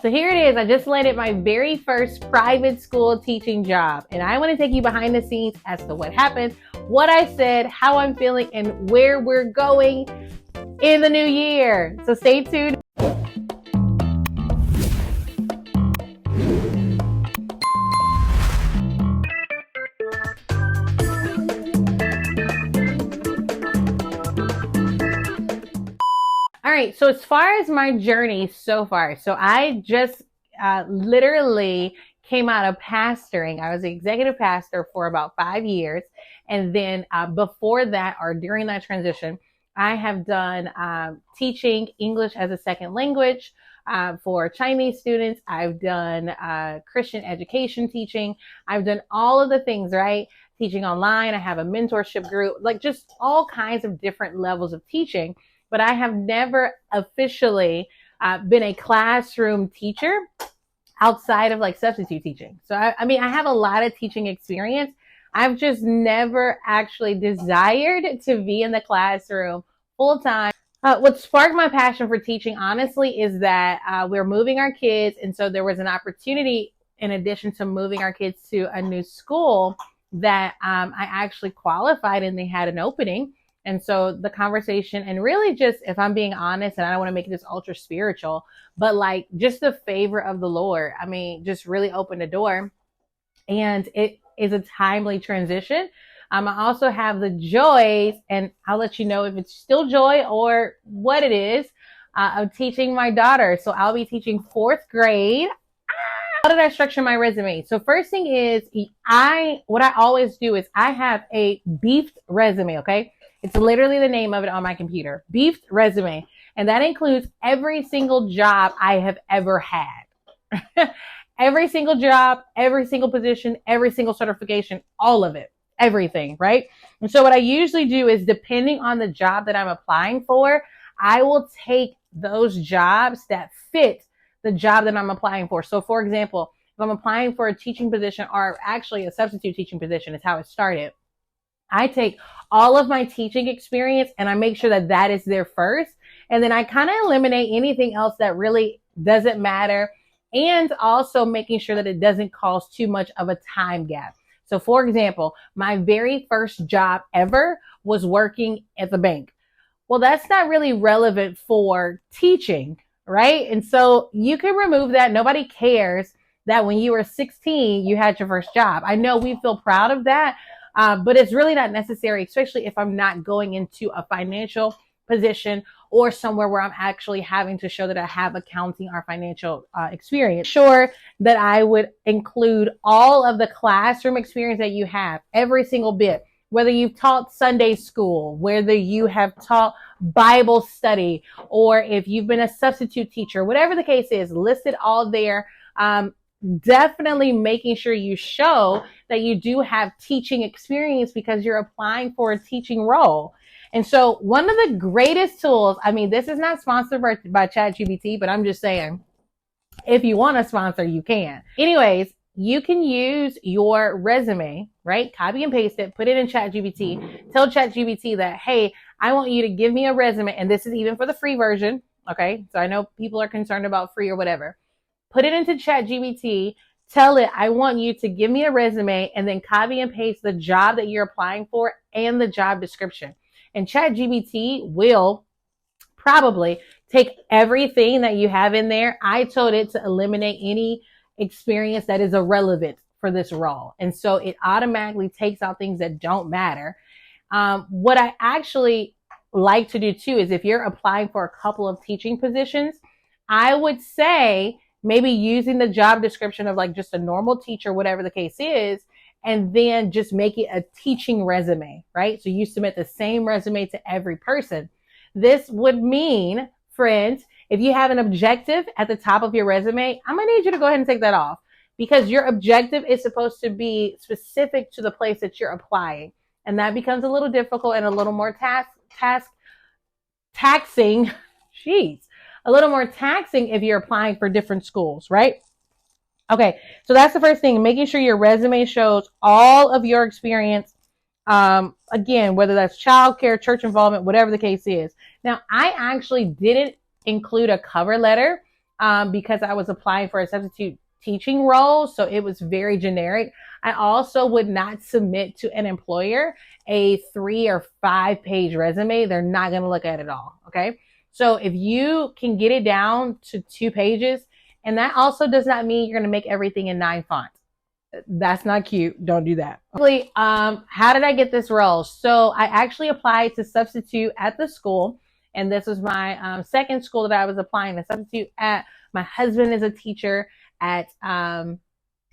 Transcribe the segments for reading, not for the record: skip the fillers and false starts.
So here it is. I just landed my very first private school teaching job. And I want to take you behind the scenes as to what happened, what I said, how I'm feeling, and where we're going in the new year. So stay tuned. All right, so as far as my journey so far, so I just literally came out of pastoring. I was the executive pastor for about 5 years. And then before that, or during that transition, I have done teaching English as a second language for Chinese students. I've done Christian education teaching. I've done all of the things, right? Teaching online. I have a mentorship group, like just all kinds of different levels of teaching. But I have never officially been a classroom teacher outside of like substitute teaching. So I mean, I have a lot of teaching experience. I've just never actually desired to be in the classroom full time. What sparked my passion for teaching, honestly, is that we're moving our kids. And so there was an opportunity, in addition to moving our kids to a new school, that I actually qualified and they had an opening. And so the conversation, and really just, if I'm being honest, and I don't want to make this ultra spiritual, but like just the favor of the Lord, I mean, just really opened the door. And it is a timely transition. I also have the joys, and I'll let you know if it's still joy or what it is, of teaching my daughter. So I'll be teaching 4th grade. How did I structure my resume? So first thing is, what I always do is I have a beefed resume, okay? It's literally the name of it on my computer, beefed resume. And that includes every single job I have ever had. Every single job, every single position, every single certification, all of it, everything, right? And so what I usually do is, depending on the job that I'm applying for, I will take those jobs that fit the job that I'm applying for. So for example, if I'm applying for a teaching position, or actually a substitute teaching position is how it started, I take all of my teaching experience and I make sure that that is there first. And then I kind of eliminate anything else that really doesn't matter. And also making sure that it doesn't cause too much of a time gap. So for example, my very first job ever was working at the bank. Well, that's not really relevant for teaching, right? And so you can remove that. Nobody cares that when you were 16, you had your first job. I know we feel proud of that. But it's really not necessary, especially if I'm not going into a financial position or somewhere where I'm actually having to show that I have accounting or financial experience. Sure that I would include all of the classroom experience that you have, every single bit, whether you've taught Sunday school, whether you have taught Bible study, or if you've been a substitute teacher, whatever the case is, listed all there. Definitely making sure you show that you do have teaching experience because you're applying for a teaching role. And so one of the greatest tools, I mean, this is not sponsored by ChatGPT, but I'm just saying, if you want to sponsor, you can. Anyways, you can use your resume, right? Copy and paste it, put it in ChatGPT, tell ChatGPT that, hey, I want you to give me a resume. And this is even for the free version. Okay. So I know people are concerned about free or whatever. Put it into ChatGPT, tell it, I want you to give me a resume, and then copy and paste the job that you're applying for and the job description. And ChatGPT will probably take everything that you have in there. I told it to eliminate any experience that is irrelevant for this role. And so it automatically takes out things that don't matter. What I actually like to do too is, if you're applying for a couple of teaching positions, I would say, maybe using the job description of like just a normal teacher, whatever the case is, and then just make it a teaching resume, right? So you submit the same resume to every person. This would mean, friends, if you have an objective at the top of your resume, I'm going to need you to go ahead and take that off, because your objective is supposed to be specific to the place that you're applying. And that becomes a little difficult and a little more taxing. Jeez. A little more taxing if you're applying for different schools, right? Okay, so that's the first thing, making sure your resume shows all of your experience. Again, whether that's childcare, church involvement, whatever the case is. Now, I actually didn't include a cover letter because I was applying for a substitute teaching role. So it was very generic. I also would not submit to an employer a 3 or 5 page resume. They're not going to look at it all. Okay. So if you can get it down to 2 pages, and that also does not mean you're going to make everything in 9 fonts. That's not cute. Don't do that. How did I get this role? So I actually applied to substitute at the school. And this was my second school that I was applying to substitute at. My husband is a teacher at a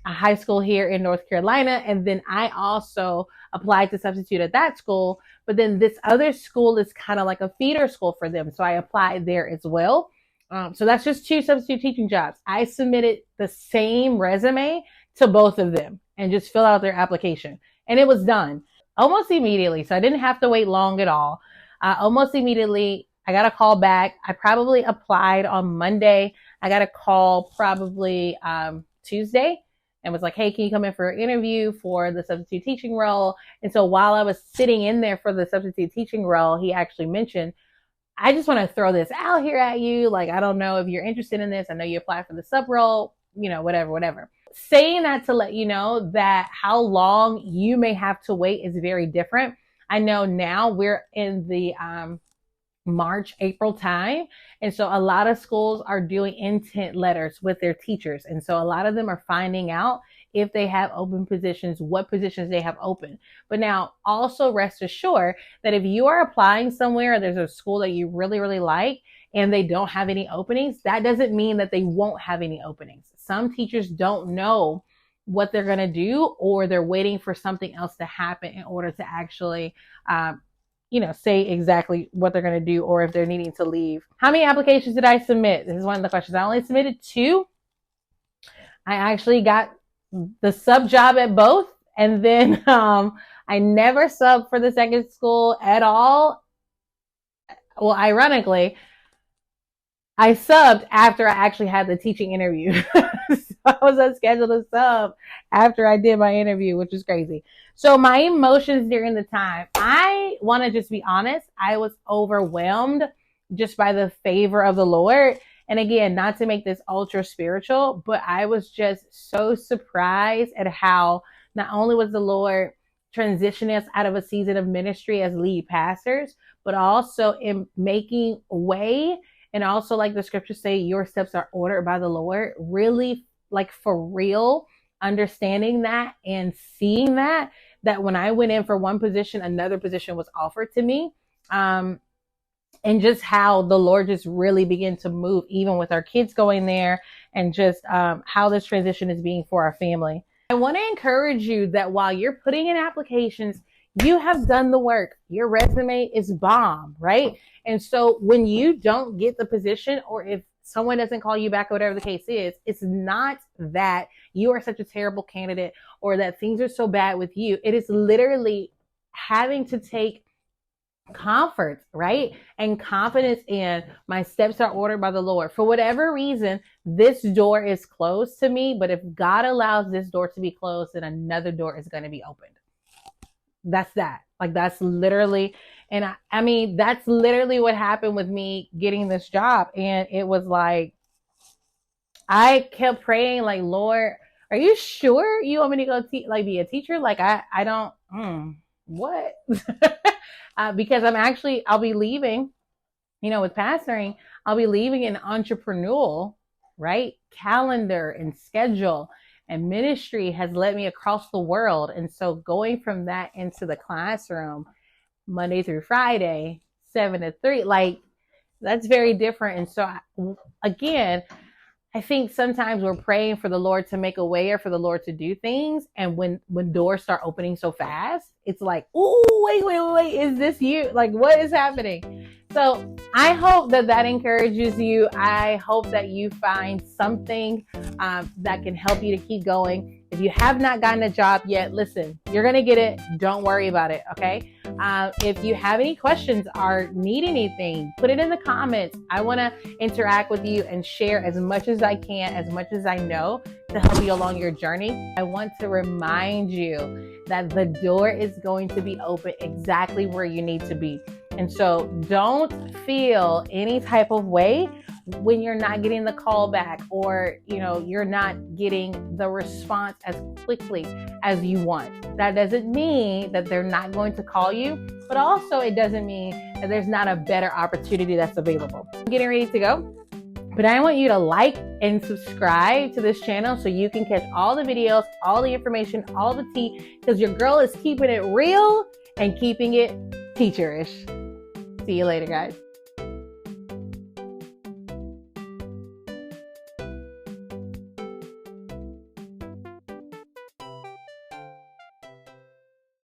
high school here in North Carolina. And then I also applied to substitute at that school. But then this other school is kind of like a feeder school for them. So I applied there as well. So that's just 2 substitute teaching jobs. I submitted the same resume to both of them and just fill out their application. And it was done almost immediately. So I didn't have to wait long at all. Almost immediately, I got a call back. I probably applied on Monday. I got a call probably Tuesday and was like, hey, can you come in for an interview for the substitute teaching role? And so while I was sitting in there for the substitute teaching role, he actually mentioned, I just want to throw this out here at you. Like, I don't know if you're interested in this. I know you applied for the sub role, whatever. Saying that to let you know that how long you may have to wait is very different. I know now we're in the March, April time. And so a lot of schools are doing intent letters with their teachers. And so a lot of them are finding out if they have open positions, what positions they have open. But now also rest assured that if you are applying somewhere, or there's a school that you really, really like, and they don't have any openings, that doesn't mean that they won't have any openings. Some teachers don't know what they're going to do, or they're waiting for something else to happen in order to actually, say exactly what they're going to do, or if they're needing to leave. How many applications did I submit? This is one of the questions. I only submitted 2. I actually got the sub job at both. And then I never subbed for the second school at all. Well, ironically, I subbed after I actually had the teaching interview. So I was unscheduled to sub after I did my interview, which is crazy. So my emotions during the time, I want to just be honest, I was overwhelmed just by the favor of the Lord. And again, not to make this ultra spiritual, but I was just so surprised at how not only was the Lord transitioning us out of a season of ministry as lead pastors, but also in making way. And also, like the scriptures say, your steps are ordered by the Lord. Really, like for real, understanding that and seeing that when I went in for one position, another position was offered to me. And just how the Lord just really began to move, even with our kids going there, and just how this transition is being for our family. I want to encourage you that while you're putting in applications, you have done the work. Your resume is bomb, right? And so when you don't get the position, or if someone doesn't call you back, or whatever the case is, it's not that you are such a terrible candidate or that things are so bad with you. It is literally having to take comfort, right? And confidence in my steps are ordered by the Lord. For whatever reason, this door is closed to me, but if God allows this door to be closed, then another door is going to be opened. That's that. Like, that's literally, and I mean, that's literally what happened with me getting this job. And it was like, I kept praying, like, Lord, are you sure you want me to go be a teacher? Like, I don't, what? Because I'll be leaving, with pastoring, I'll be leaving an entrepreneurial, right, calendar and schedule, and ministry has led me across the world. And so going from that into the classroom, Monday through Friday, 7 to 3, like, that's very different. And so again, I think sometimes we're praying for the Lord to make a way, or for the Lord to do things. And when doors start opening so fast, it's like, oh, wait, is this you? Like, what is happening? So I hope that encourages you. I hope that you find something that can help you to keep going. If you have not gotten a job yet, listen, you're going to get it. Don't worry about it. Okay. If you have any questions or need anything, put it in the comments. I want to interact with you and share as much as I can, as much as I know, to help you along your journey. I want to remind you that the door is going to be open exactly where you need to be. And so don't feel any type of way when you're not getting the call back, or you're not getting the response as quickly as you want. That doesn't mean that they're not going to call you, but also it doesn't mean that there's not a better opportunity that's available. I'm getting ready to go, but I want you to like and subscribe to this channel so you can catch all the videos, all the information, all the tea, because your girl is keeping it real and keeping it teacherish. See you later, guys.